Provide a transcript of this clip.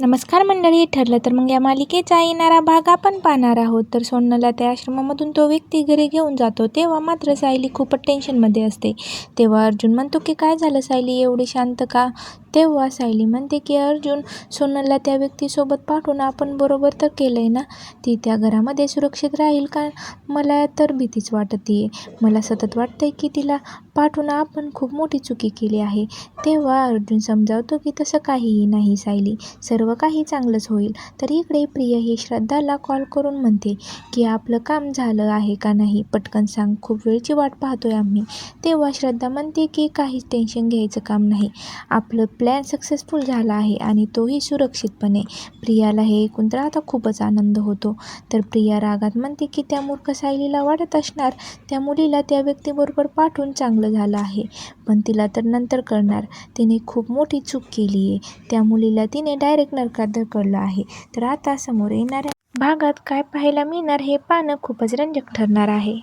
नमस्कार मंडळी. ठरलं तर मग या मालिकेचा येणारा भाग आपण पाहणार आहोत. तर सोनलला त्या आश्रमामधून तो व्यक्ती घरी घेऊन जातो. तेव्हा मात्र सायली खूपच टेन्शनमध्ये असते. तेव्हा अर्जुन म्हणतो की काय झालं सायली, एवढी शांत का? तेव्हा सायली म्हणते की अर्जुन, सोनलला त्या व्यक्तीसोबत पाठवून आपण बरोबर तर केलंय ना? ती त्या घरामध्ये सुरक्षित राहील का? मला तर भीतीच वाटते. मला सतत वाटतंय की तिला पाठवून आपण खूप मोठी चुकी केली आहे. तेव्हा अर्जुन समजावतो की तसं काहीही नाही सायली, सर्व काही चांगलंच होईल. तर इकडे प्रिया ही श्रद्धाला कॉल करून म्हणते की आपलं काम झालं आहे का नाही, पटकन सांग, खूप वेळची वाट पाहतोय आम्ही. तेव्हा श्रद्धा म्हणते की काहीच टेन्शन घ्यायचं काम नाही, आपलं प्लॅन सक्सेसफुल झाला आहे आणि तोही सुरक्षितपणे. प्रियाला हे ऐकून तर आता खूपच आनंद होतो. तर प्रिया रागात म्हणते की त्या मूर्ख सायलीला वाटत असणार त्या मुलीला त्या व्यक्तीबरोबर पाठवून चांगलं झालं आहे, पण तिला तर नंतर कळणार तिने खूप मोठी चूक केली आहे. त्या मुलीला तिने डायरेक्ट नरकात ढकललं आहे. तर आता समोर येणाऱ्या भागात काय पाहायला मिळणार हे पाहणं खूपच रंजक ठरणार आहे.